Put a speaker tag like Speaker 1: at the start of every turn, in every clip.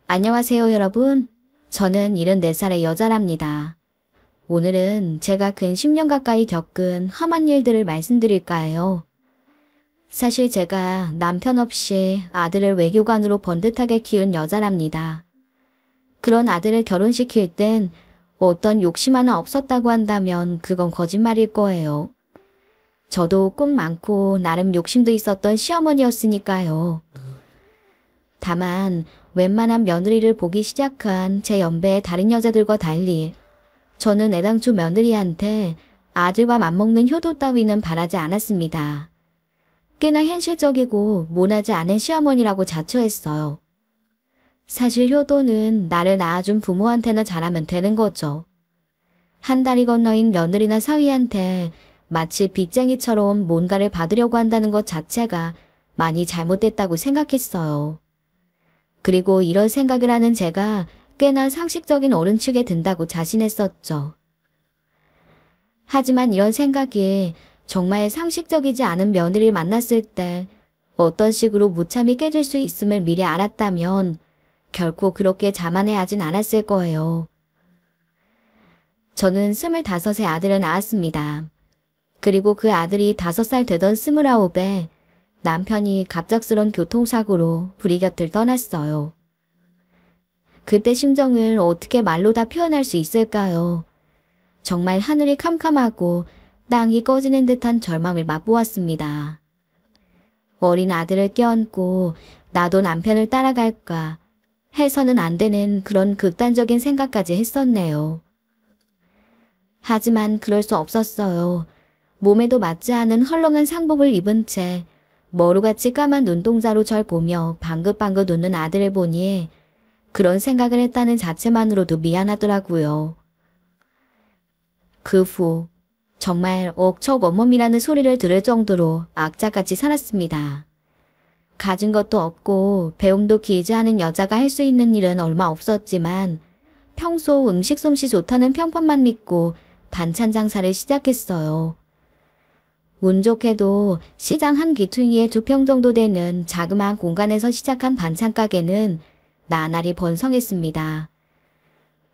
Speaker 1: 안녕하세요, 여러분. 저는 74살의 여자랍니다. 오늘은 제가 근 10년 가까이 겪은 험한 일들을 말씀드릴까 해요. 사실 제가 남편 없이 아들을 외교관으로 번듯하게 키운 여자랍니다. 그런 아들을 결혼시킬 땐 어떤 욕심 하나 없었다고 한다면 그건 거짓말일 거예요. 저도 꿈 많고 나름 욕심도 있었던 시어머니였으니까요. 다만 웬만한 며느리를 보기 시작한 제 연배의 다른 여자들과 달리 저는 애당초 며느리한테 아들과 맞먹는 효도 따위는 바라지 않았습니다. 꽤나 현실적이고 모나지 않은 시어머니라고 자처했어요. 사실 효도는 나를 낳아준 부모한테나 잘하면 되는 거죠. 한 다리 건너인 며느리나 사위한테 마치 빚쟁이처럼 뭔가를 받으려고 한다는 것 자체가 많이 잘못됐다고 생각했어요. 그리고 이런 생각을 하는 제가 꽤나 상식적인 어른 축에 든다고 자신했었죠. 하지만 이런 생각이 정말 상식적이지 않은 며느리를 만났을 때 어떤 식으로 무참히 깨질 수 있음을 미리 알았다면 결코 그렇게 자만해하진 않았을 거예요. 저는 25세 아들을 낳았습니다. 그리고 그 아들이 5살 되던 29에 남편이 갑작스런 교통사고로 우리 곁을 떠났어요. 그때 심정을 어떻게 말로 다 표현할 수 있을까요? 정말 하늘이 캄캄하고 땅이 꺼지는 듯한 절망을 맛보았습니다. 어린 아들을 껴안고 나도 남편을 따라갈까 해서는 안 되는 그런 극단적인 생각까지 했었네요. 하지만 그럴 수 없었어요. 몸에도 맞지 않은 헐렁한 상복을 입은 채 머루같이 까만 눈동자로 절 보며 방긋방긋 웃는 아들을 보니 그런 생각을 했다는 자체만으로도 미안하더라고요. 그 후 정말 억척 어멈이라는 소리를 들을 정도로 악자같이 살았습니다. 가진 것도 없고 배움도 길지 않은 여자가 할 수 있는 일은 얼마 없었지만 평소 음식 솜씨 좋다는 평판만 믿고 반찬 장사를 시작했어요. 운 좋게도 시장 한 귀퉁이에 2평 정도 되는 자그마한 공간에서 시작한 반찬 가게는 나날이 번성했습니다.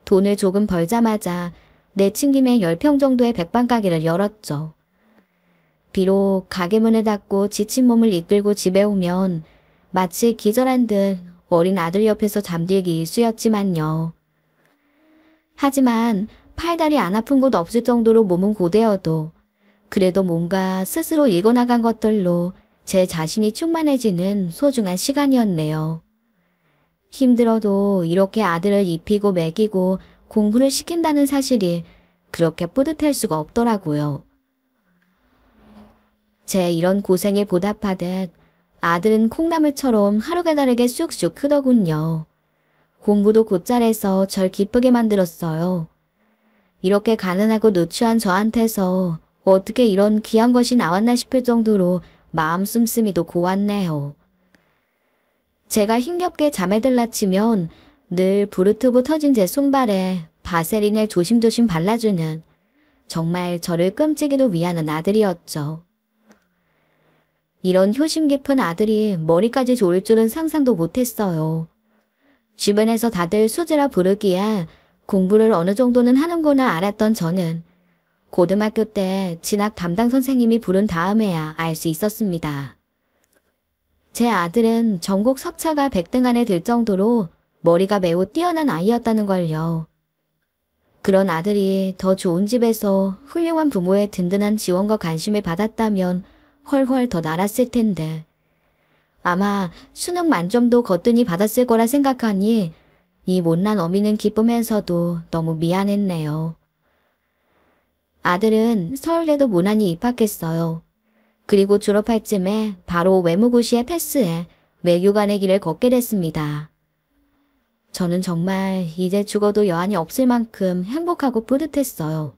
Speaker 1: 돈을 조금 벌자마자 내친 김에 10평 정도의 백반가게를 열었죠. 비록 가게 문을 닫고 지친 몸을 이끌고 집에 오면 마치 기절한 듯 어린 아들 옆에서 잠들기 일쑤였지만요. 하지만 팔다리 안 아픈 곳 없을 정도로 몸은 고되어도 그래도 뭔가 스스로 읽어나간 것들로 제 자신이 충만해지는 소중한 시간이었네요. 힘들어도 이렇게 아들을 입히고 먹이고 공부를 시킨다는 사실이 그렇게 뿌듯할 수가 없더라고요. 제 이런 고생에 보답하듯 아들은 콩나물처럼 하루가 다르게 쑥쑥 크더군요. 공부도 곧잘해서 절 기쁘게 만들었어요. 이렇게 가난하고 누추한 저한테서 어떻게 이런 귀한 것이 나왔나 싶을 정도로 마음 씀씀이도 고왔네요. 제가 힘겹게 잠에 들라치면 늘 부르트부 터진 제 손발에 바세린을 조심조심 발라주는 정말 저를 끔찍이도 위하는 아들이었죠. 이런 효심 깊은 아들이 머리까지 좋을 줄은 상상도 못했어요. 주변에서 다들 수지라 부르기에 공부를 어느 정도는 하는구나 알았던 저는 고등학교 때 진학 담당 선생님이 부른 다음에야 알 수 있었습니다. 제 아들은 전국 석차가 100등 안에 들 정도로 머리가 매우 뛰어난 아이였다는 걸요. 그런 아들이 더 좋은 집에서 훌륭한 부모의 든든한 지원과 관심을 받았다면 훨훨 더 날았을 텐데 아마 수능 만점도 거뜬히 받았을 거라 생각하니 이 못난 어미는 기쁘면서도 너무 미안했네요. 아들은 서울대도 무난히 입학했어요. 그리고 졸업할 쯤에 바로 외무고시에 패스해 외교관의 길을 걷게 됐습니다. 저는 정말 이제 죽어도 여한이 없을 만큼 행복하고 뿌듯했어요.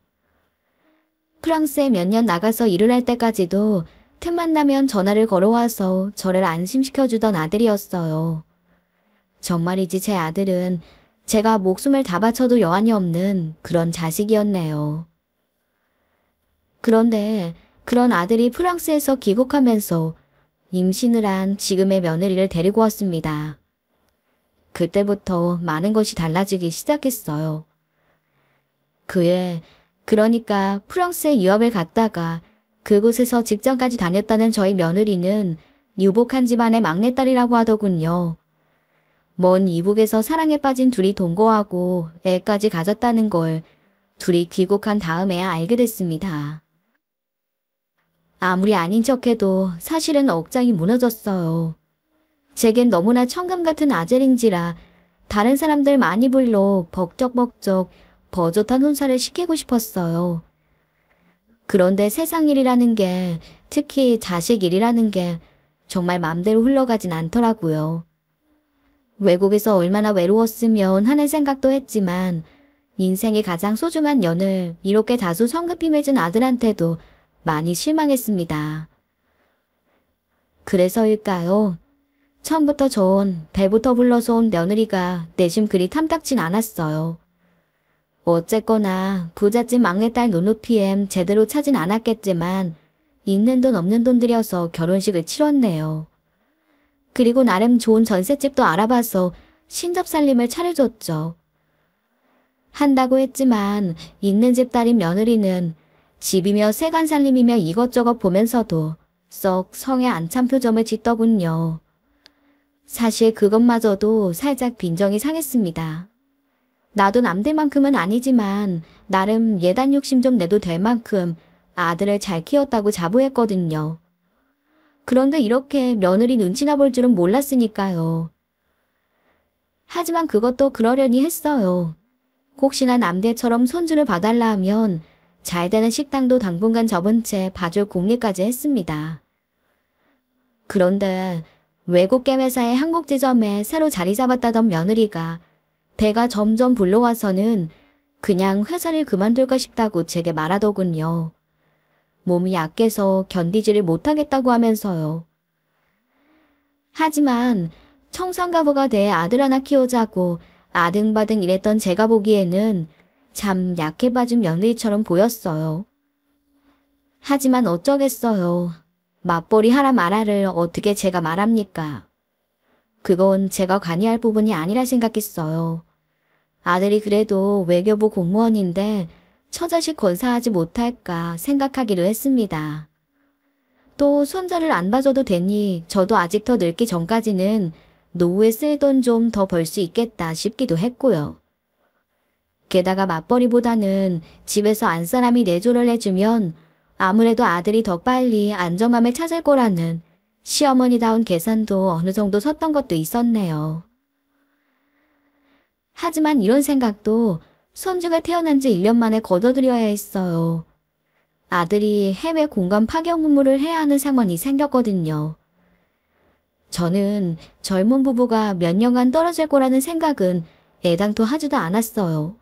Speaker 1: 프랑스에 몇 년 나가서 일을 할 때까지도 틈만 나면 전화를 걸어와서 저를 안심시켜주던 아들이었어요. 정말이지 제 아들은 제가 목숨을 다 바쳐도 여한이 없는 그런 자식이었네요. 그런데 그런 아들이 프랑스에서 귀국하면서 임신을 한 지금의 며느리를 데리고 왔습니다. 그때부터 많은 것이 달라지기 시작했어요. 그러니까 프랑스에 유학을 갔다가 그곳에서 직장까지 다녔다는 저희 며느리는 유복한 집안의 막내딸이라고 하더군요. 먼 이북에서 사랑에 빠진 둘이 동거하고 애까지 가졌다는 걸 둘이 귀국한 다음에야 알게 됐습니다. 아무리 아닌 척해도 사실은 억장이 무너졌어요. 제겐 너무나 천금 같은 아들인지라 다른 사람들 많이 불러 벅적벅적 버젓한 혼사를 시키고 싶었어요. 그런데 세상 일이라는 게, 특히 자식 일이라는 게 정말 맘대로 흘러가진 않더라고요. 외국에서 얼마나 외로웠으면 하는 생각도 했지만 인생의 가장 소중한 년을 이렇게 다소 성급히 맺은 아들한테도 많이 실망했습니다. 그래서일까요? 처음부터 전 배부터 불러서 온 며느리가 내심 그리 탐탁진 않았어요. 어쨌거나 부잣집 막내딸 눈높이엔 제대로 차진 않았겠지만 있는 돈 없는 돈 들여서 결혼식을 치렀네요. 그리고 나름 좋은 전셋집도 알아봐서 신접살림을 차려줬죠. 한다고 했지만 있는 집 딸인 며느리는 집이며 세간살림이며 이것저것 보면서도 썩 성에 안 찬 표정을 짓더군요. 사실 그것마저도 살짝 빈정이 상했습니다. 나도 남들만큼은 아니지만 나름 예단 욕심 좀 내도 될 만큼 아들을 잘 키웠다고 자부했거든요. 그런데 이렇게 며느리 눈치나 볼 줄은 몰랐으니까요. 하지만 그것도 그러려니 했어요. 혹시나 남대처럼 손주를 봐달라 하면 잘 되는 식당도 당분간 접은 채 봐줄 공리까지 했습니다. 그런데 외국계 회사의 한국 지점에 새로 자리 잡았다던 며느리가 배가 점점 불러와서는 그냥 회사를 그만둘까 싶다고 제게 말하더군요. 몸이 약해서 견디지를 못하겠다고 하면서요. 하지만 청산가부가 돼 아들 하나 키우자고 아등바등 이랬던 제가 보기에는 참 약해 빠진 며느리처럼 보였어요. 하지만 어쩌겠어요. 맞벌이 하라 말아를 어떻게 제가 말합니까? 그건 제가 관여할 부분이 아니라 생각했어요. 아들이 그래도 외교부 공무원인데 처자식 건사하지 못할까 생각하기로 했습니다. 또 손자를 안 봐줘도 되니 저도 아직 더 늙기 전까지는 노후에 쓸 돈 좀 더 벌 수 있겠다 싶기도 했고요. 게다가 맞벌이보다는 집에서 안 사람이 내조를 해주면 아무래도 아들이 더 빨리 안정감을 찾을 거라는 시어머니다운 계산도 어느 정도 섰던 것도 있었네요. 하지만 이런 생각도 손주가 태어난 지 1년 만에 거둬들여야 했어요. 아들이 해외 공간 파견 근무를 해야 하는 상황이 생겼거든요. 저는 젊은 부부가 몇 년간 떨어질 거라는 생각은 애당토 하지도 않았어요.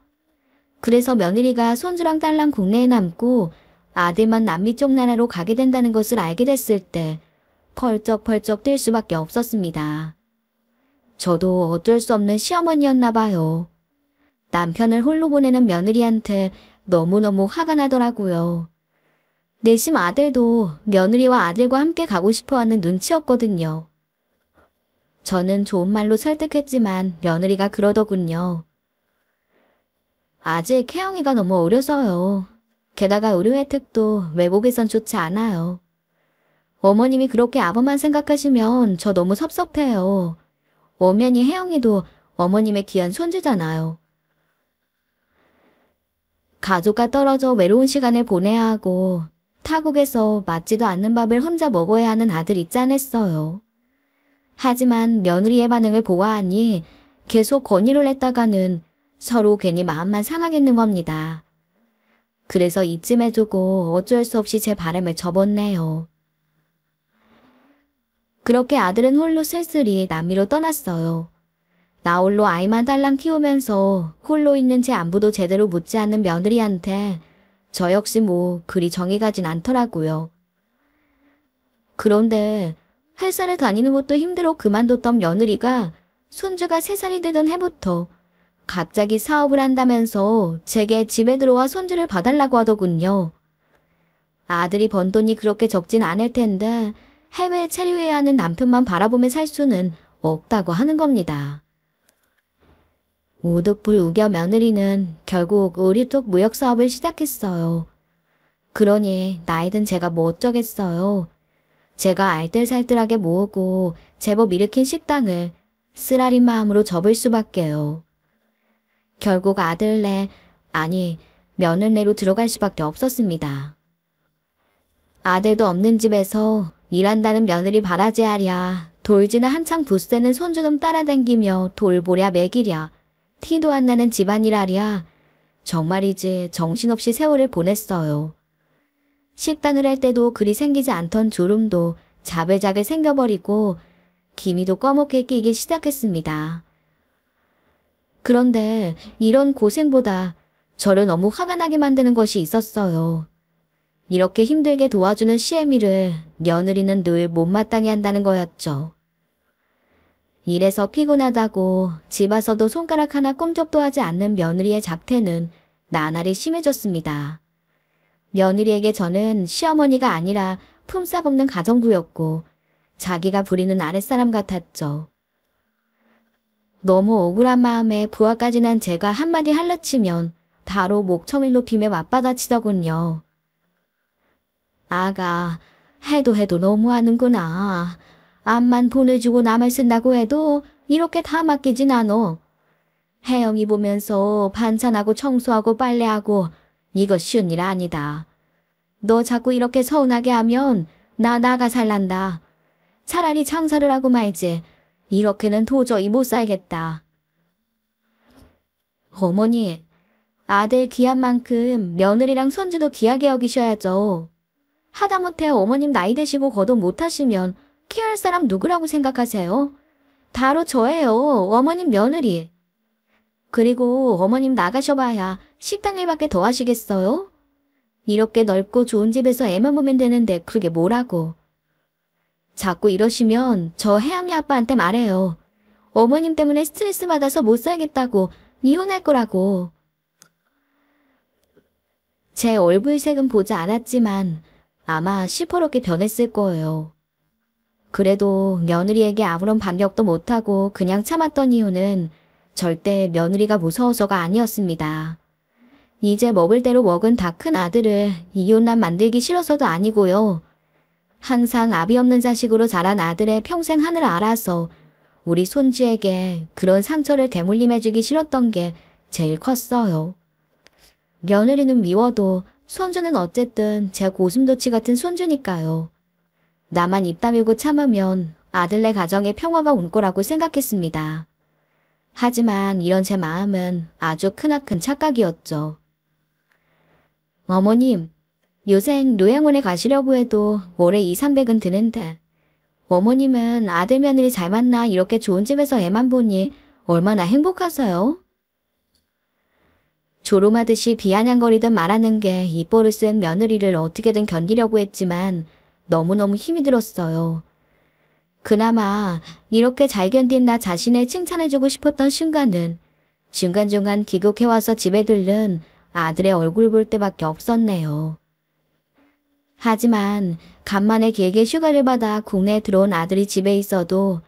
Speaker 1: 그래서 며느리가 손주랑 딸랑 국내에 남고 아들만 남미 쪽 나라로 가게 된다는 것을 알게 됐을 때 펄쩍펄쩍 뛸 수밖에 없었습니다. 저도 어쩔 수 없는 시어머니였나 봐요. 남편을 홀로 보내는 며느리한테 너무너무 화가 나더라고요. 내심 아들도 며느리와 아들과 함께 가고 싶어하는 눈치였거든요. 저는 좋은 말로 설득했지만 며느리가 그러더군요. 아직 혜영이가 너무 어려서요. 게다가 의료 혜택도 외국에선 좋지 않아요. 어머님이 그렇게 아버만 생각하시면 저 너무 섭섭해요. 엄연히 혜영이도 어머님의 귀한 손주잖아요. 가족과 떨어져 외로운 시간을 보내야 하고 타국에서 맞지도 않는 밥을 혼자 먹어야 하는 아들이 짠했어요. 하지만 며느리의 반응을 보아하니 계속 건의를 했다가는 서로 괜히 마음만 상하겠는 겁니다. 그래서 이쯤 해두고 어쩔 수 없이 제 바람을 접었네요. 그렇게 아들은 홀로 쓸쓸히 남미로 떠났어요. 나 홀로 아이만 딸랑 키우면서 홀로 있는 제 안부도 제대로 묻지 않는 며느리한테 저 역시 뭐 그리 정이 가진 않더라고요. 그런데 회사를 다니는 것도 힘들어 그만뒀던 며느리가 손주가 3살이 되던 해부터 갑자기 사업을 한다면서 제게 집에 들어와 손주를 봐달라고 하더군요. 아들이 번 돈이 그렇게 적진 않을 텐데 해외에 체류해야 하는 남편만 바라보며 살 수는 없다고 하는 겁니다. 우득불 우겨 며느리는 결국 우리 쪽 무역 사업을 시작했어요. 그러니 나이든 제가 뭐 어쩌겠어요. 제가 알뜰살뜰하게 모으고 제법 일으킨 식당을 쓰라린 마음으로 접을 수밖에요. 결국 아들네, 아니 며느리로 들어갈 수밖에 없었습니다. 아들도 없는 집에서 일한다는 며느리 바라지하랴, 돌지는 한창 부세는 손주놈 따라다니며 돌보랴 먹이랴, 티도 안 나는 집안일하랴. 정말이지 정신없이 세월을 보냈어요. 식단을 할 때도 그리 생기지 않던 주름도 자글자글 생겨버리고 기미도 꺼멓게 끼기 시작했습니다. 그런데 이런 고생보다 저를 너무 화가 나게 만드는 것이 있었어요. 이렇게 힘들게 도와주는 시애미를 며느리는 늘 못마땅해 한다는 거였죠. 일해서 피곤하다고 집 와서도 손가락 하나 꼼짝도 하지 않는 며느리의 작태는 나날이 심해졌습니다. 며느리에게 저는 시어머니가 아니라 품삯없는 가정부였고 자기가 부리는 아랫사람 같았죠. 너무 억울한 마음에 부하까지 난 제가 한마디 할라치면 바로 목청을 높이며 맞받아치더군요. 아가, 해도 너무하는구나. 암만 돈을 주고 남을 쓴다고 해도 이렇게 다 맡기진 않어. 혜영이 보면서 반찬하고 청소하고 빨래하고 이거 쉬운 일 아니다. 너 자꾸 이렇게 서운하게 하면 나 나가 살란다. 차라리 장사를 하고 말지. 이렇게는 도저히 못 살겠다. 어머니, 아들 귀한 만큼 며느리랑 손주도 귀하게 여기셔야죠. 하다못해 어머님 나이 드시고 거동 못하시면 케어할 사람 누구라고 생각하세요? 바로 저예요. 어머님 며느리. 그리고 어머님 나가셔봐야 식당 일밖에 더 하시겠어요? 이렇게 넓고 좋은 집에서 애만 보면 되는데 그게 뭐라고. 자꾸 이러시면 저 혜영이 아빠한테 말해요. 어머님 때문에 스트레스 받아서 못 살겠다고 이혼할 거라고. 제 얼굴색은 보지 않았지만 아마 시퍼렇게 변했을 거예요. 그래도 며느리에게 아무런 반격도 못하고 그냥 참았던 이유는 절대 며느리가 무서워서가 아니었습니다. 이제 먹을 대로 먹은 다 큰 아들을 이혼남 만들기 싫어서도 아니고요. 항상 아비 없는 자식으로 자란 아들의 평생 하늘 알아서 우리 손주에게 그런 상처를 대물림해주기 싫었던 게 제일 컸어요. 며느리는 미워도 손주는 어쨌든 제 고슴도치 같은 손주니까요. 나만 입 다물고 참으면 아들네 가정에 평화가 올 거라고 생각했습니다. 하지만 이런 제 마음은 아주 크나큰 착각이었죠. 어머님, 요샌 요양원에 가시려고 해도 월에 200~300은 드는데 어머님은 아들 며느리 잘 만나 이렇게 좋은 집에서 애만 보니 얼마나 행복하세요? 조롱하듯이 비아냥거리듯 말하는 게 입버릇 쓴 며느리를 어떻게든 견디려고 했지만 너무너무 힘이 들었어요. 그나마 이렇게 잘 견딘 나 자신을 칭찬해주고 싶었던 순간은 중간중간 귀국해와서 집에 들른 아들의 얼굴 볼 때밖에 없었네요. 하지만 간만에 길게 휴가를 받아 국내에 들어온 아들이 집에 있어도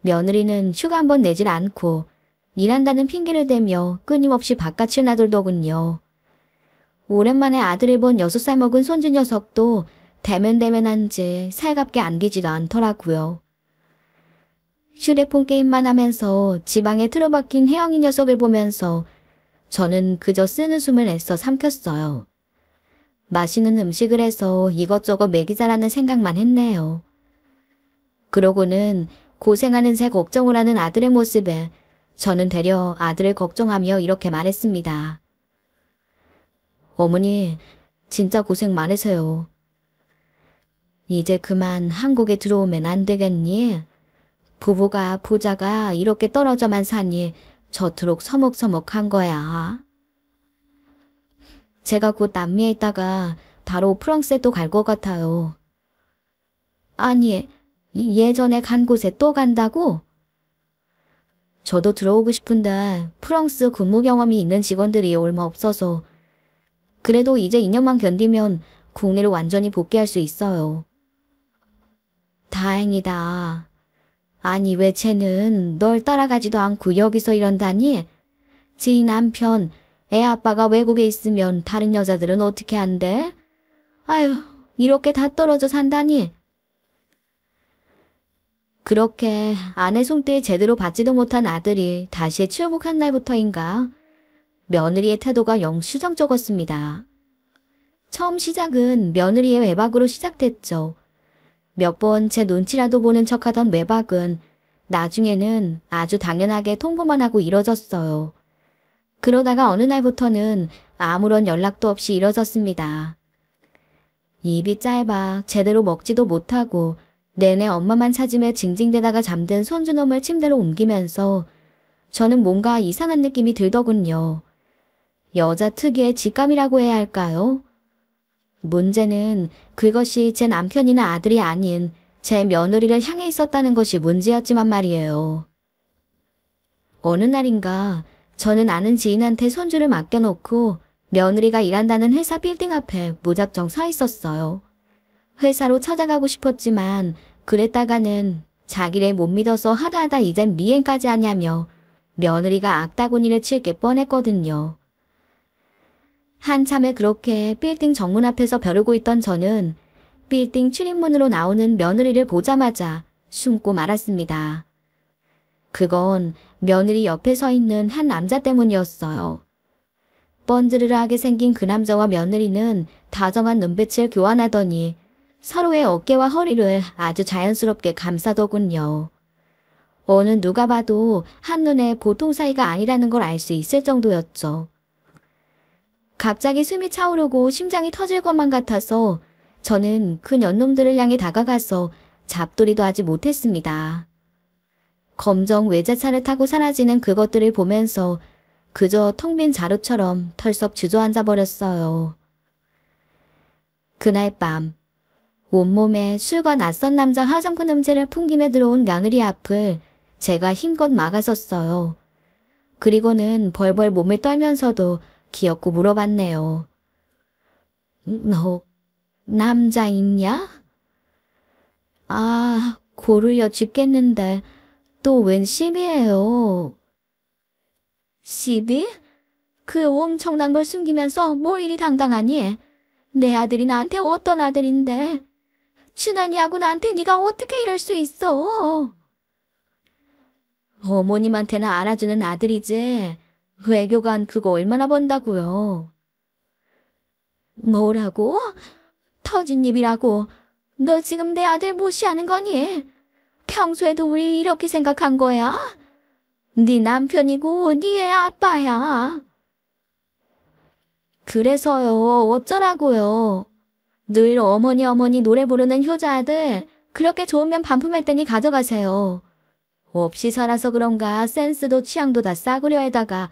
Speaker 1: 며느리는 휴가 한 번 내질 않고 일한다는 핑계를 대며 끊임없이 바깥을 나돌더군요. 오랜만에 아들을 본 6살 먹은 손주 녀석도 대면대면한지 살갑게 안기지도 않더라고요. 휴대폰 게임만 하면서 지방에 틀어박힌 혜영이 녀석을 보면서 저는 그저 쓰는 숨을 애써 삼켰어요. 맛있는 음식을 해서 이것저것 먹이자라는 생각만 했네요. 그러고는 고생하는 새 걱정을 하는 아들의 모습에 저는 되려 아들을 걱정하며 이렇게 말했습니다. 어머니, 진짜 고생 많으세요. 이제 그만 한국에 들어오면 안 되겠니? 부부가 부자가 이렇게 떨어져만 사니 저토록 서먹서먹한 거야. 제가 곧 남미에 있다가 바로 프랑스에 또 갈 것 같아요. 아니, 예전에 간 곳에 또 간다고? 저도 들어오고 싶은데 프랑스 근무 경험이 있는 직원들이 얼마 없어서 그래도 이제 2년만 견디면 국내로 완전히 복귀할 수 있어요. 다행이다. 아니 왜 쟤는 널 따라가지도 않고 여기서 이런다니? 지 남편, 애 아빠가 외국에 있으면 다른 여자들은 어떻게 한대? 아유, 이렇게 다 떨어져 산다니. 그렇게 아내 손길 제대로 받지도 못한 아들이 다시 출국한 날부터인가 며느리의 태도가 영 수정적었습니다. 처음 시작은 며느리의 외박으로 시작됐죠. 몇 번 제 눈치라도 보는 척하던 외박은 나중에는 아주 당연하게 통보만 하고 이뤄졌어요. 그러다가 어느 날부터는 아무런 연락도 없이 이뤄졌습니다. 입이 짧아 제대로 먹지도 못하고 내내 엄마만 찾으며 징징대다가 잠든 손주놈을 침대로 옮기면서 저는 뭔가 이상한 느낌이 들더군요. 여자 특유의 직감이라고 해야 할까요? 문제는 그것이 제 남편이나 아들이 아닌 제 며느리를 향해 있었다는 것이 문제였지만 말이에요. 어느 날인가 저는 아는 지인한테 손주를 맡겨놓고 며느리가 일한다는 회사 빌딩 앞에 무작정 서 있었어요. 회사로 찾아가고 싶었지만 그랬다가는 자기를 못 믿어서 하다하다 이젠 미행까지 하냐며 며느리가 악다구니를 칠 게 뻔했거든요. 한참을 그렇게 빌딩 정문 앞에서 벼르고 있던 저는 빌딩 출입문으로 나오는 며느리를 보자마자 숨고 말았습니다. 그건 며느리 옆에 서 있는 한 남자 때문이었어요. 번드르르하게 생긴 그 남자와 며느리는 다정한 눈빛을 교환하더니 서로의 어깨와 허리를 아주 자연스럽게 감싸더군요. 어느 누가 봐도 한눈에 보통 사이가 아니라는 걸 알 수 있을 정도였죠. 갑자기 숨이 차오르고 심장이 터질 것만 같아서 저는 그 년놈들을 향해 다가가서 잡돌이도 하지 못했습니다. 검정 외제차를 타고 사라지는 그것들을 보면서 그저 텅 빈 자루처럼 털썩 주저앉아 버렸어요. 그날 밤 온몸에 술과 낯선 남자 화장품 냄새를 풍기며 들어온 며느리 앞을 제가 힘껏 막아섰어요. 그리고는 벌벌 몸을 떨면서도 귀엽고 물어봤네요. 너 남자 있냐? 아, 고를려 죽겠는데 또 웬 시비예요? 시비? 그 엄청난 걸 숨기면서 뭘 이리 당당하니? 내 아들이 나한테 어떤 아들인데? 춘환이하고 나한테 네가 어떻게 이럴 수 있어? 어머님한테는 알아주는 아들이지. 외교관 그거 얼마나 번다고요? 뭐라고? 터진 입이라고. 너 지금 내 아들 무시하는 거니? 평소에도 우리 이렇게 생각한 거야? 네 남편이고 네 애 아빠야. 그래서요, 어쩌라고요. 늘 어머니 어머니 노래 부르는 효자아들 그렇게 좋으면 반품할 테니 가져가세요. 없이 살아서 그런가 센스도 취향도 다 싸구려 에다가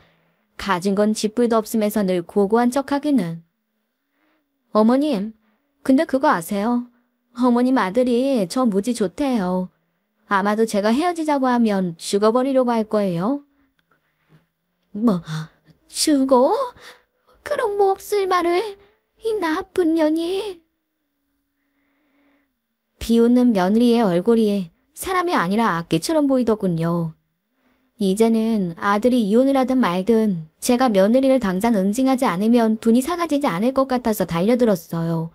Speaker 1: 가진 건 쥐뿔도 없으면서 늘 고고한 척하기는. 어머님, 근데 그거 아세요? 어머님 아들이 저 무지 좋대요. 아마도 제가 헤어지자고 하면 죽어버리려고 할 거예요. 뭐, 죽어? 그럼 몹쓸 말을, 이 나쁜 년이. 비웃는 며느리의 얼굴이 사람이 아니라 악기처럼 보이더군요. 이제는 아들이 이혼을 하든 말든 제가 며느리를 당장 응징하지 않으면 분이 사라지지 않을 것 같아서 달려들었어요.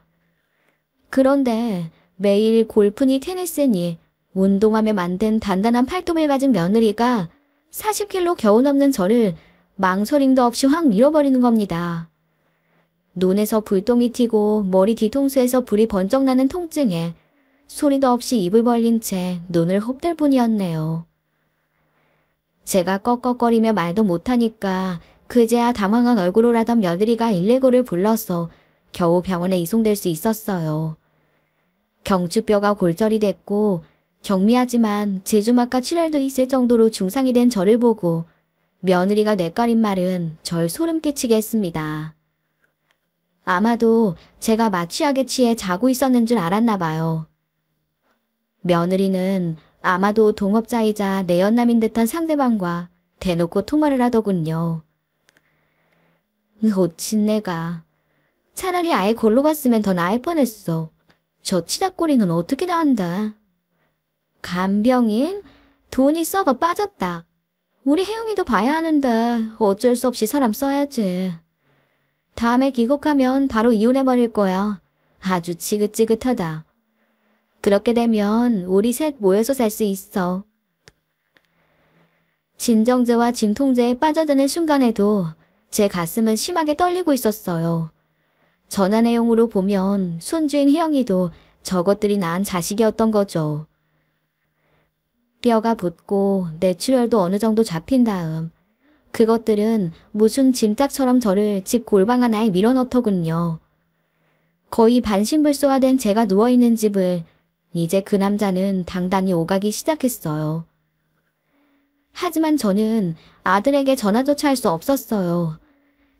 Speaker 1: 그런데 매일 골프니 테니스니 운동하며 만든 단단한 팔뚝을 가진 며느리가 40kg 겨우 넘는 저를 망설임도 없이 확 밀어버리는 겁니다. 눈에서 불똥이 튀고 머리 뒤통수에서 불이 번쩍 나는 통증에 소리도 없이 입을 벌린 채 눈을 흡들 뿐이었네요. 제가 꺽꺽거리며 말도 못하니까 그제야 당황한 얼굴을 하던 며느리가 119를 불러서 겨우 병원에 이송될 수 있었어요. 경추뼈가 골절이 됐고 경미하지만 제주막과 출혈도 있을 정도로 중상이 된 저를 보고 며느리가 뇌까린 말은 절 소름 끼치게 했습니다. 아마도 제가 마취약에 취해 자고 있었는 줄 알았나 봐요. 며느리는 아마도 동업자이자 내연남인 듯한 상대방과 대놓고 통화를 하더군요. 놓친 내가. 차라리 아예 골로 갔으면 더 나을 뻔했어. 저 치다꼬리는 어떻게 나온다. 간병인? 돈이 썩어 빠졌다. 우리 혜영이도 봐야 하는데 어쩔 수 없이 사람 써야지. 다음에 귀국하면 바로 이혼해버릴 거야. 아주 지긋지긋하다. 그렇게 되면 우리 셋 모여서 살 수 있어. 진정제와 진통제에 빠져드는 순간에도 제 가슴은 심하게 떨리고 있었어요. 전화 내용으로 보면 손주인 혜영이도 저것들이 낳은 자식이었던 거죠. 뼈가 붙고 뇌출혈도 어느 정도 잡힌 다음 그것들은 무슨 짐짝처럼 저를 집 골방 하나에 밀어넣더군요. 거의 반신불수화된 제가 누워있는 집을 이제 그 남자는 당당히 오가기 시작했어요. 하지만 저는 아들에게 전화조차 할 수 없었어요.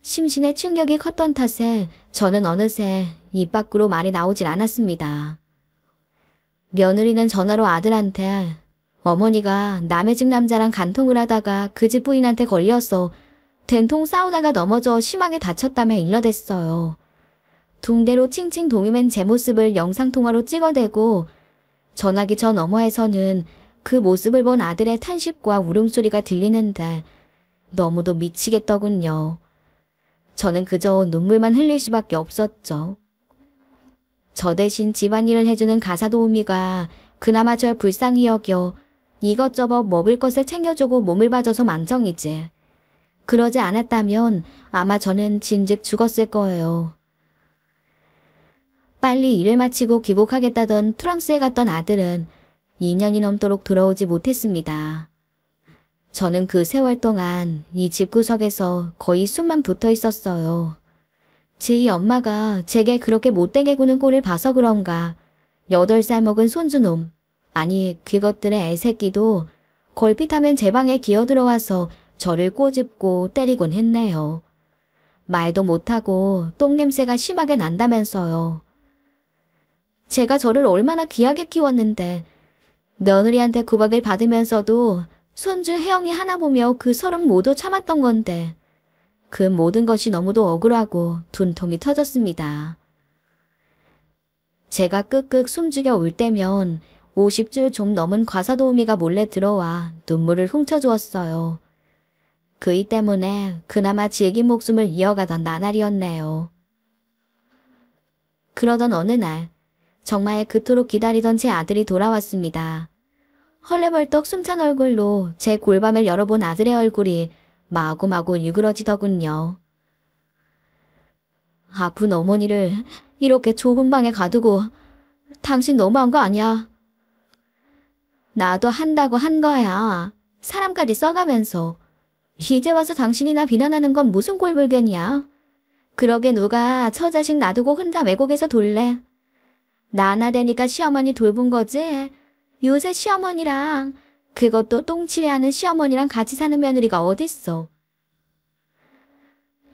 Speaker 1: 심신의 충격이 컸던 탓에 저는 어느새 입 밖으로 말이 나오질 않았습니다. 며느리는 전화로 아들한테 어머니가 남의 집 남자랑 간통을 하다가 그 집 부인한테 걸려서 된통 싸우다가 넘어져 심하게 다쳤다며 일러댔어요. 둥대로 칭칭 동이맨 제 모습을 영상통화로 찍어대고 전화기 저 너머에서는 그 모습을 본 아들의 탄식과 울음소리가 들리는데 너무도 미치겠더군요. 저는 그저 눈물만 흘릴 수밖에 없었죠. 저 대신 집안일을 해주는 가사도우미가 그나마 절 불쌍히 여겨 이것저것 먹을 것을 챙겨주고 몸을 봐줘서 망정이지. 그러지 않았다면 아마 저는 진즉 죽었을 거예요. 빨리 일을 마치고 귀국하겠다던 프랑스에 갔던 아들은 2년이 넘도록 돌아오지 못했습니다. 저는 그 세월 동안 이 집구석에서 거의 숨만 붙어 있었어요. 제 엄마가 제게 그렇게 못되게 구는 꼴을 봐서 그런가 8살 먹은 손주놈, 아니 그것들의 애새끼도 걸핏하면 제 방에 기어들어와서 저를 꼬집고 때리곤 했네요. 말도 못하고 똥냄새가 심하게 난다면서요. 제가 저를 얼마나 귀하게 키웠는데 며느리한테 구박을 받으면서도 손주 혜영이 하나 보며 그 서름 모두 참았던 건데 그 모든 것이 너무도 억울하고 분통이 터졌습니다. 제가 끄끄 숨죽여 울 때면 50줄 좀 넘은 과사도우미가 몰래 들어와 눈물을 훔쳐주었어요. 그이 때문에 그나마 질긴 목숨을 이어가던 나날이었네요. 그러던 어느 날 정말 그토록 기다리던 제 아들이 돌아왔습니다. 헐레벌떡 숨찬 얼굴로 제 골밤을 열어본 아들의 얼굴이 마구마구 유그러지더군요. 아픈 어머니를 이렇게 좁은 방에 가두고 당신 너무한 거 아니야? 나도 한다고 한 거야. 사람까지 써가면서. 이제 와서 당신이나 비난하는 건 무슨 꼴불견이야? 그러게 누가 처자식 놔두고 혼자 외국에서 돌래? 나 하나 되니까 시어머니 돌본 거지? 요새 시어머니랑 그것도 똥칠해하는 시어머니랑 같이 사는 며느리가 어딨어.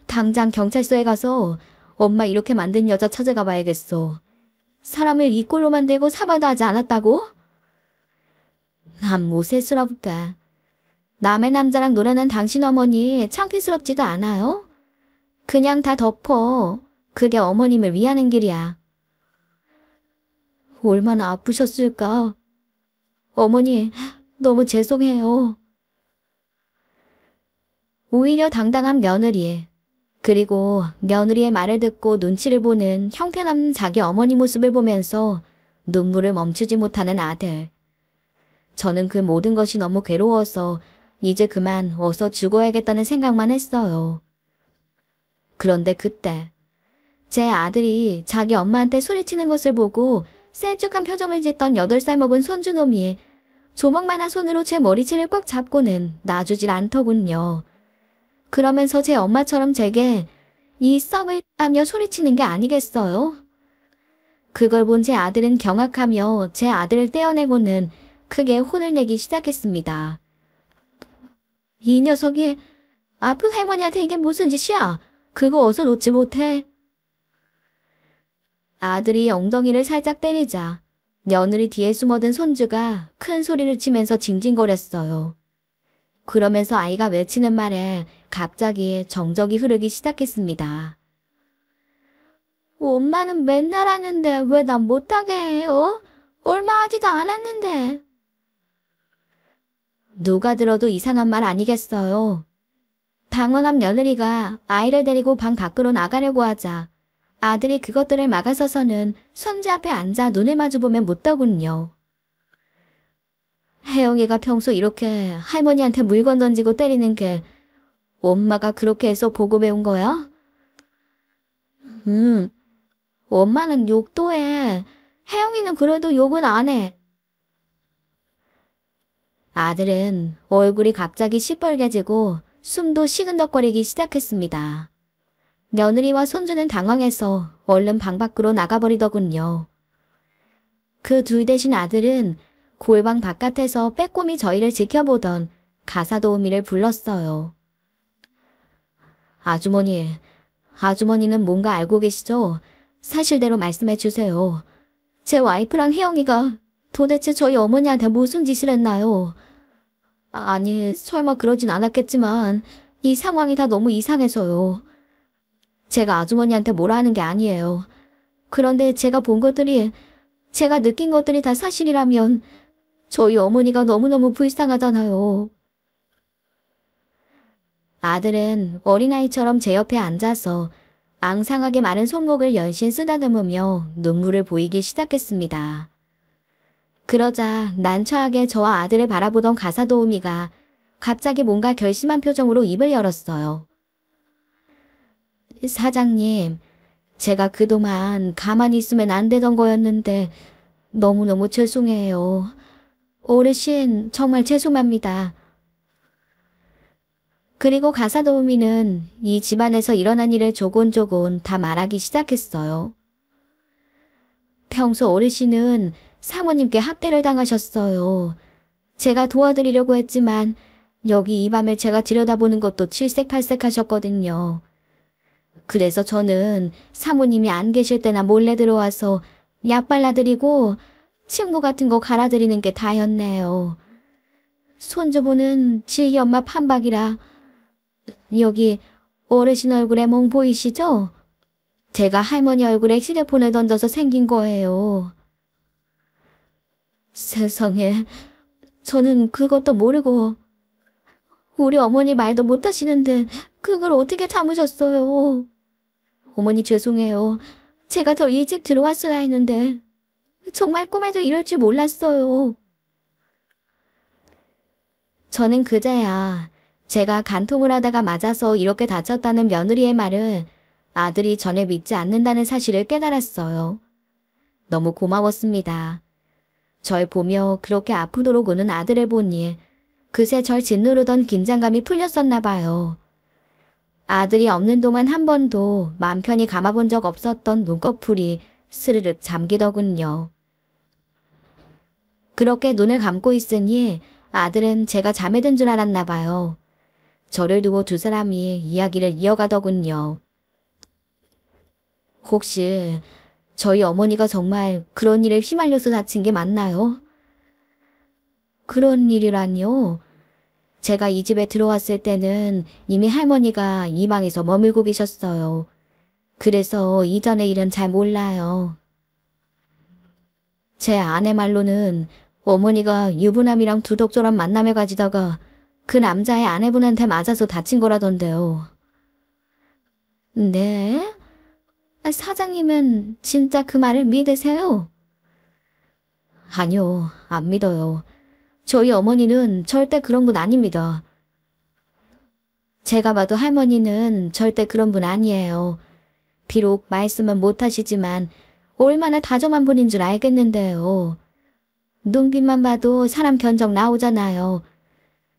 Speaker 1: 당장 경찰서에 가서 엄마 이렇게 만든 여자 찾아가 봐야겠어. 사람을 이 꼴로 만들고 사과도 하지 않았다고? 난 모세스럽다. 남의 남자랑 노래는 당신 어머니 창피스럽지도 않아요? 그냥 다 덮어. 그게 어머님을 위하는 길이야. 얼마나 아프셨을까? 어머니, 너무 죄송해요. 오히려 당당한 며느리, 그리고 며느리의 말을 듣고 눈치를 보는 형편없는 자기 어머니 모습을 보면서 눈물을 멈추지 못하는 아들. 저는 그 모든 것이 너무 괴로워서 이제 그만 어서 죽어야겠다는 생각만 했어요. 그런데 그때 제 아들이 자기 엄마한테 소리치는 것을 보고 셀쭉한 표정을 짓던 8살 먹은 손주놈이 조목만한 손으로 제 머리채를 꽉 잡고는 놔주질 않더군요. 그러면서 제 엄마처럼 제게 이 썩을 하며 소리치는 게 아니겠어요? 그걸 본 제 아들은 경악하며 제 아들을 떼어내고는 크게 혼을 내기 시작했습니다. 이 녀석이 아픈 할머니한테 이게 무슨 짓이야? 그거 어서 놓지 못해. 아들이 엉덩이를 살짝 때리자 며느리 뒤에 숨어든 손주가 큰 소리를 치면서 징징거렸어요. 그러면서 아이가 외치는 말에 갑자기 정적이 흐르기 시작했습니다. 엄마는 맨날 하는데 왜 난 못하게 해요? 얼마 하지도 않았는데. 누가 들어도 이상한 말 아니겠어요. 당황한 며느리가 아이를 데리고 방 밖으로 나가려고 하자 아들이 그것들을 막아서서는 손주 앞에 앉아 눈을 마주보면 묻더군요. 혜영이가 평소 이렇게 할머니한테 물건 던지고 때리는 게 엄마가 그렇게 해서 보고 배운 거야? 엄마는 욕도 해. 혜영이는 그래도 욕은 안 해. 아들은 얼굴이 갑자기 시뻘개지고 숨도 시근덕거리기 시작했습니다. 며느리와 손주는 당황해서 얼른 방 밖으로 나가버리더군요. 그 둘 대신 아들은 골방 바깥에서 빼꼼히 저희를 지켜보던 가사도우미를 불렀어요. 아주머니는 뭔가 알고 계시죠? 사실대로 말씀해 주세요. 제 와이프랑 혜영이가 도대체 저희 어머니한테 무슨 짓을 했나요? 아니, 설마 그러진 않았겠지만 이 상황이 다 너무 이상해서요. 제가 아주머니한테 뭐라 하는 게 아니에요. 그런데 제가 본 것들이, 제가 느낀 것들이 다 사실이라면 저희 어머니가 너무너무 불쌍하잖아요. 아들은 어린아이처럼 제 옆에 앉아서 앙상하게 마른 손목을 연신 쓰다듬으며 눈물을 보이기 시작했습니다. 그러자 난처하게 저와 아들을 바라보던 가사도우미가 갑자기 뭔가 결심한 표정으로 입을 열었어요. 사장님, 제가 그동안 가만히 있으면 안 되던 거였는데 너무너무 죄송해요. 어르신, 정말 죄송합니다. 그리고 가사도우미는 이 집안에서 일어난 일을 조곤조곤 다 말하기 시작했어요. 평소 어르신은 사모님께 학대를 당하셨어요. 제가 도와드리려고 했지만 여기 이 밤을 제가 들여다보는 것도 칠색팔색하셨거든요. 그래서 저는 사모님이 안 계실 때나 몰래 들어와서 약 발라드리고 친구 같은 거 갈아드리는 게 다였네요. 손주분은 지희 엄마 판박이라 여기 어르신 얼굴에 멍 보이시죠? 제가 할머니 얼굴에 휴대폰을 던져서 생긴 거예요. 세상에, 저는 그것도 모르고 우리 어머니 말도 못하시는데 그걸 어떻게 참으셨어요? 어머니 죄송해요. 제가 더 일찍 들어왔어야 했는데 정말 꿈에도 이럴 줄 몰랐어요. 저는 그제야 제가 간통을 하다가 맞아서 이렇게 다쳤다는 며느리의 말을 아들이 전혀 믿지 않는다는 사실을 깨달았어요. 너무 고마웠습니다. 절 보며 그렇게 아프도록 우는 아들을 보니 그새 절 짓누르던 긴장감이 풀렸었나 봐요. 아들이 없는 동안 한 번도 맘 편히 감아본 적 없었던 눈꺼풀이 스르륵 잠기더군요. 그렇게 눈을 감고 있으니 아들은 제가 잠에 든 줄 알았나 봐요. 저를 두고 두 사람이 이야기를 이어가더군요. 혹시 저희 어머니가 정말 그런 일에 휘말려서 다친 게 맞나요? 그런 일이라니요? 제가 이 집에 들어왔을 때는 이미 할머니가 이 방에서 머물고 계셨어요. 그래서 이전의 일은 잘 몰라요. 제 아내 말로는 어머니가 유부남이랑 두덕조란 만남을 가지다가 그 남자의 아내분한테 맞아서 다친 거라던데요. 네? 사장님은 진짜 그 말을 믿으세요? 아니요, 안 믿어요. 저희 어머니는 절대 그런 분 아닙니다. 제가 봐도 할머니는 절대 그런 분 아니에요. 비록 말씀은 못하시지만 얼마나 다정한 분인 줄 알겠는데요. 눈빛만 봐도 사람 견적 나오잖아요.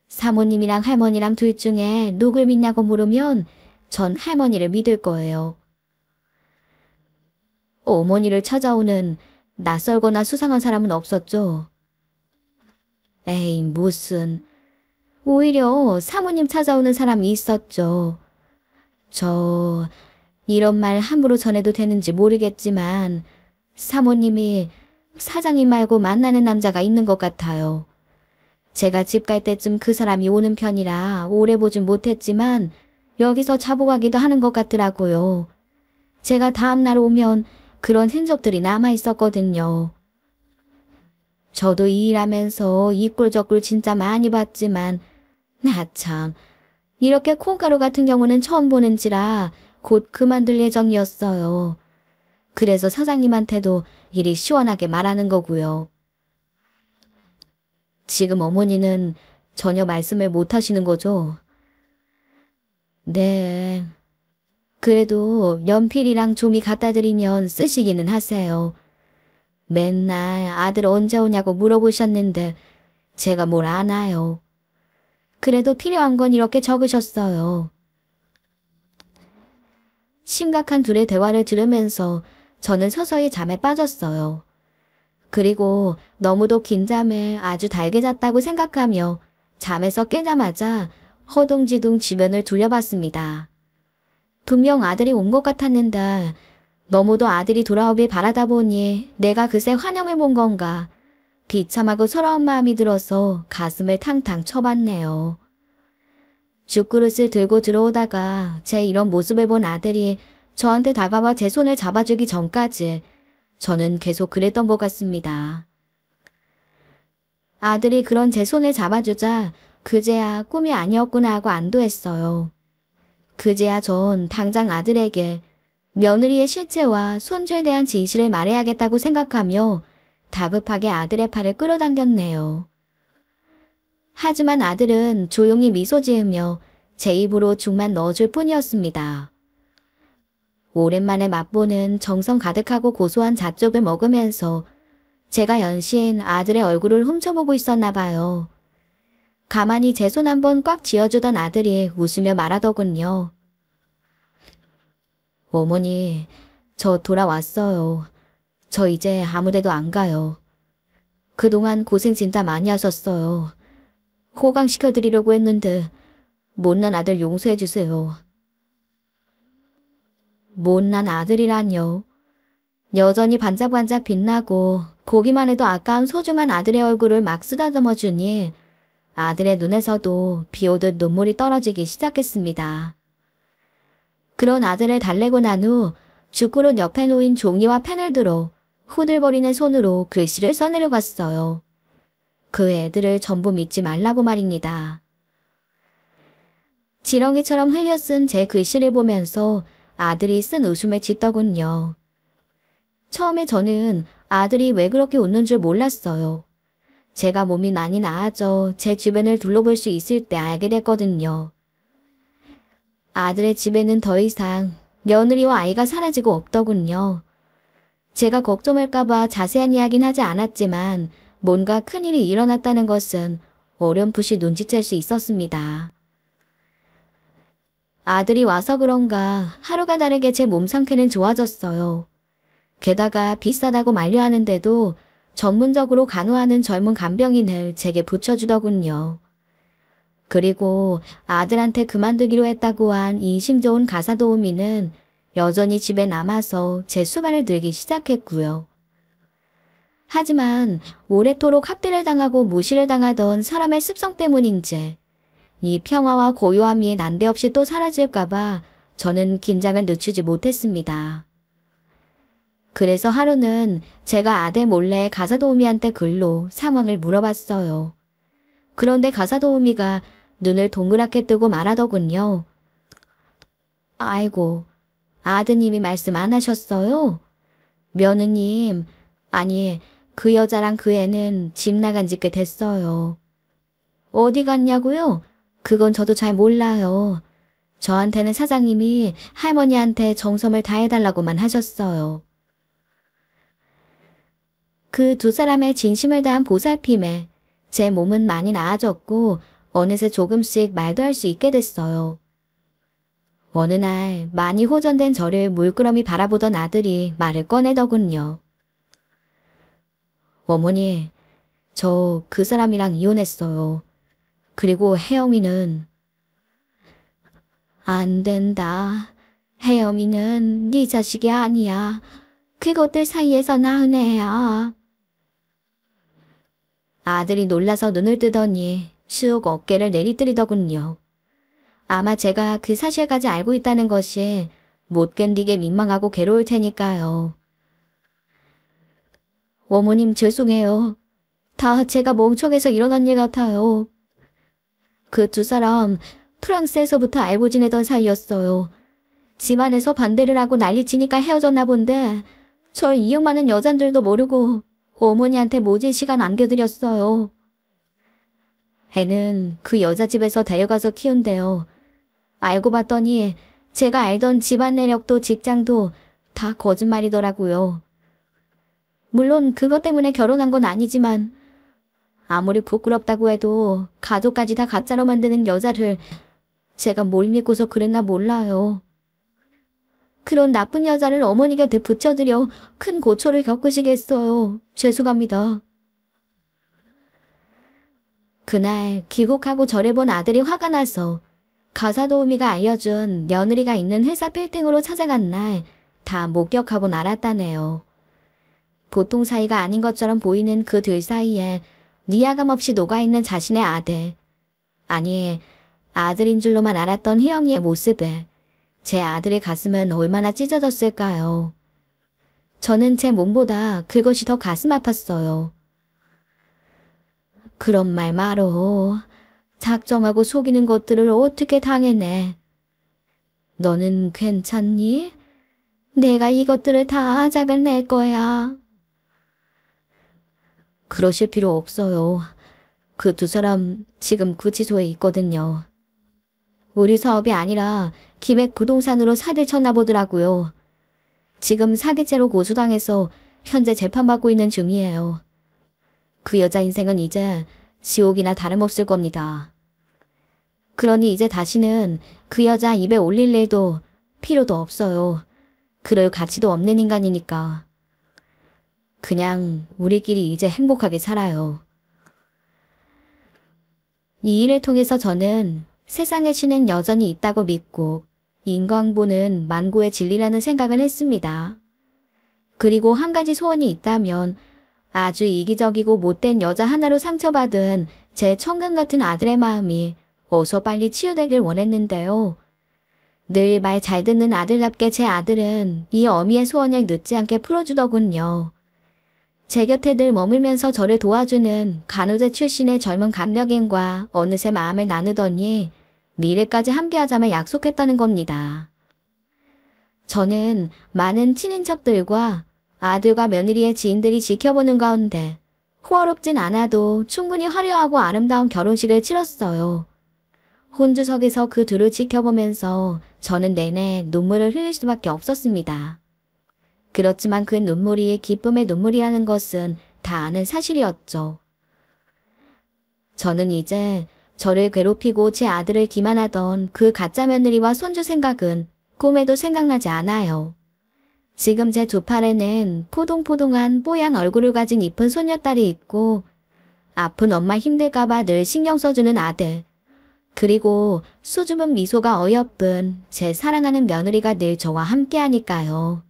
Speaker 1: 사모님이랑 할머니랑 둘 중에 누굴 믿냐고 물으면 전 할머니를 믿을 거예요. 어머니를 찾아오는 낯설거나 수상한 사람은 없었죠? 에이, 무슨. 오히려 사모님 찾아오는 사람이 있었죠. 이런 말 함부로 전해도 되는지 모르겠지만 사모님이 사장님 말고 만나는 남자가 있는 것 같아요. 제가 집 갈 때쯤 그 사람이 오는 편이라 오래 보진 못했지만 여기서 자고 가기도 하는 것 같더라고요. 제가 다음날 오면 그런 흔적들이 남아 있었거든요. 저도 이 일하면서 이 꼴 저 꼴 진짜 많이 봤지만 나 참 이렇게 콩가루 같은 경우는 처음 보는지라 곧 그만둘 예정이었어요. 그래서 사장님한테도 이리 시원하게 말하는 거고요. 지금 어머니는 전혀 말씀을 못 하시는 거죠? 네. 그래도 연필이랑 종이 갖다 드리면 쓰시기는 하세요. 맨날 아들 언제 오냐고 물어보셨는데 제가 뭘 아나요. 그래도 필요한 건 이렇게 적으셨어요. 심각한 둘의 대화를 들으면서 저는 서서히 잠에 빠졌어요. 그리고 너무도 긴 잠을 아주 달게 잤다고 생각하며 잠에서 깨자마자 허둥지둥 주변을 둘러봤습니다. 분명 아들이 온 것 같았는데 너무도 아들이 돌아오길 바라다 보니 내가 그새 환영을 본 건가 비참하고 서러운 마음이 들어서 가슴을 탕탕 쳐봤네요. 죽그릇을 들고 들어오다가 제 이런 모습을 본 아들이 저한테 다가와 제 손을 잡아주기 전까지 저는 계속 그랬던 것 같습니다. 아들이 그런 제 손을 잡아주자 그제야 꿈이 아니었구나 하고 안도했어요. 그제야 전 당장 아들에게 며느리의 실체와 손주에 대한 진실을 말해야겠다고 생각하며 다급하게 아들의 팔을 끌어당겼네요. 하지만 아들은 조용히 미소 지으며 제 입으로 죽만 넣어줄 뿐이었습니다. 오랜만에 맛보는 정성 가득하고 고소한 잣죽을 먹으면서 제가 연신 아들의 얼굴을 훔쳐보고 있었나 봐요. 가만히 제 손 한번 꽉 쥐어주던 아들이 웃으며 말하더군요. 어머니, 저 돌아왔어요. 저 이제 아무데도 안 가요. 그동안 고생 진짜 많이 하셨어요. 호강시켜드리려고 했는데 못난 아들 용서해주세요. 못난 아들이란요. 여전히 반짝반짝 빛나고 보기만 해도 아까운 소중한 아들의 얼굴을 막 쓰다듬어 주니 아들의 눈에서도 비오듯 눈물이 떨어지기 시작했습니다. 그런 아들을 달래고 난 후 죽그릇 옆에 놓인 종이와 펜을 들어 후들거리는 손으로 글씨를 써내려갔어요. 그 애들을 전부 믿지 말라고 말입니다. 지렁이처럼 흘려 쓴 제 글씨를 보면서 아들이 쓴 웃음을 짓더군요. 처음에 저는 아들이 왜 그렇게 웃는 줄 몰랐어요. 제가 몸이 많이 나아져 제 주변을 둘러볼 수 있을 때 알게 됐거든요. 아들의 집에는 더 이상 며느리와 아이가 사라지고 없더군요. 제가 걱정할까봐 자세한 이야기는 하지 않았지만 뭔가 큰일이 일어났다는 것은 어렴풋이 눈치챌 수 있었습니다. 아들이 와서 그런가 하루가 다르게 제 몸 상태는 좋아졌어요. 게다가 비싸다고 만류하는데도 전문적으로 간호하는 젊은 간병인을 제게 붙여주더군요. 그리고 아들한테 그만두기로 했다고 한 인심 좋은 가사 도우미는 여전히 집에 남아서 제 수발을 들기 시작했고요. 하지만 오래도록 학대를 당하고 무시를 당하던 사람의 습성 때문인지 이 평화와 고요함이 난데없이 또 사라질까봐 저는 긴장을 늦추지 못했습니다. 그래서 하루는 제가 아들 몰래 가사 도우미한테 글로 상황을 물어봤어요. 그런데 가사 도우미가 눈을 동그랗게 뜨고 말하더군요. 아이고, 아드님이 말씀 안 하셨어요? 며느님, 아니 그 여자랑 그 애는 집 나간 지 꽤 됐어요. 어디 갔냐고요? 그건 저도 잘 몰라요. 저한테는 사장님이 할머니한테 정성을 다해달라고만 하셨어요. 그 두 사람의 진심을 다한 보살핌에 제 몸은 많이 나아졌고 어느새 조금씩 말도 할 수 있게 됐어요. 어느 날 많이 호전된 저를 물끄러미 바라보던 아들이 말을 꺼내더군요. 어머니, 저 그 사람이랑 이혼했어요. 그리고 혜영이는... 안 된다. 혜영이는 네 자식이 아니야. 그것들 사이에서 낳은 애야. 아들이 놀라서 눈을 뜨더니 쑥 어깨를 내리뜨리더군요. 아마 제가 그 사실까지 알고 있다는 것이 못 견디게 민망하고 괴로울 테니까요. 어머님 죄송해요. 다 제가 멍청해서 일어난 일 같아요. 그 두 사람 프랑스에서부터 알고 지내던 사이였어요. 집안에서 반대를 하고 난리치니까 헤어졌나 본데 절 이용 많은 여잔들도 모르고 어머니한테 모질 시간 안겨드렸어요. 애는 그 여자 집에서 데려가서 키운대요. 알고 봤더니 제가 알던 집안 내력도 직장도 다 거짓말이더라고요. 물론 그것 때문에 결혼한 건 아니지만 아무리 부끄럽다고 해도 가족까지 다 가짜로 만드는 여자를 제가 뭘 믿고서 그랬나 몰라요. 그런 나쁜 여자를 어머니 곁에 붙여들여 큰 고초를 겪으시게 했어요. 죄송합니다. 그날 귀국하고 절을 본 아들이 화가 나서 가사도우미가 알려준 며느리가 있는 회사 빌딩으로 찾아간 날 다 목격하고 알았다네요. 보통 사이가 아닌 것처럼 보이는 그 둘 사이에 니야감 없이 녹아있는 자신의 아들. 아니, 아들인 줄로만 알았던 희영이의 모습에 제 아들의 가슴은 얼마나 찢어졌을까요. 저는 제 몸보다 그것이 더 가슴 아팠어요. 그런 말 말어. 작정하고 속이는 것들을 어떻게 당해내. 너는 괜찮니? 내가 이것들을 다 잡아낼 거야. 그러실 필요 없어요. 그 두 사람 지금 구치소에 있거든요. 우리 사업이 아니라 기획 부동산으로 사기를 쳤나 보더라고요. 지금 사기죄로 고소당해서 현재 재판받고 있는 중이에요. 그 여자 인생은 이제 지옥이나 다름없을 겁니다. 그러니 이제 다시는 그 여자 입에 올릴 일도 필요도 없어요. 그럴 가치도 없는 인간이니까. 그냥 우리끼리 이제 행복하게 살아요. 이 일을 통해서 저는 세상에 신은 여전히 있다고 믿고 인과응보는 만고의 진리라는 생각을 했습니다. 그리고 한 가지 소원이 있다면 아주 이기적이고 못된 여자 하나로 상처받은 제 청금 같은 아들의 마음이 어서 빨리 치유되길 원했는데요. 늘 말 잘 듣는 아들답게 제 아들은 이 어미의 소원을 늦지 않게 풀어주더군요. 제 곁에 늘 머물면서 저를 도와주는 간호대 출신의 젊은 감력인과 어느새 마음을 나누더니 미래까지 함께하자며 약속했다는 겁니다. 저는 많은 친인척들과 아들과 며느리의 지인들이 지켜보는 가운데 호화롭진 않아도 충분히 화려하고 아름다운 결혼식을 치렀어요. 혼주석에서 그 둘을 지켜보면서 저는 내내 눈물을 흘릴 수밖에 없었습니다. 그렇지만 그 눈물이 기쁨의 눈물이라는 것은 다 아는 사실이었죠. 저는 이제 저를 괴롭히고 제 아들을 기만하던 그 가짜 며느리와 손주 생각은 꿈에도 생각나지 않아요. 지금 제 두 팔에는 포동포동한 뽀얀 얼굴을 가진 이쁜 손녀딸이 있고 아픈 엄마 힘들까봐 늘 신경 써주는 아들, 그리고 수줍은 미소가 어여쁜 제 사랑하는 며느리가 늘 저와 함께하니까요.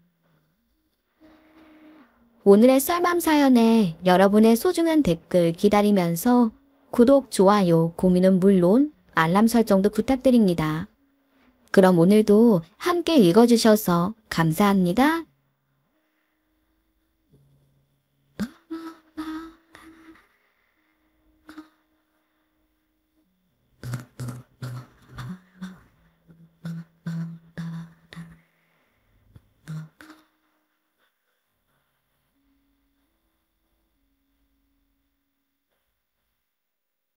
Speaker 1: 오늘의 썰맘 사연에 여러분의 소중한 댓글 기다리면서 구독, 좋아요, 공유는 물론 알람 설정도 부탁드립니다. 그럼 오늘도 함께 읽어주셔서 감사합니다.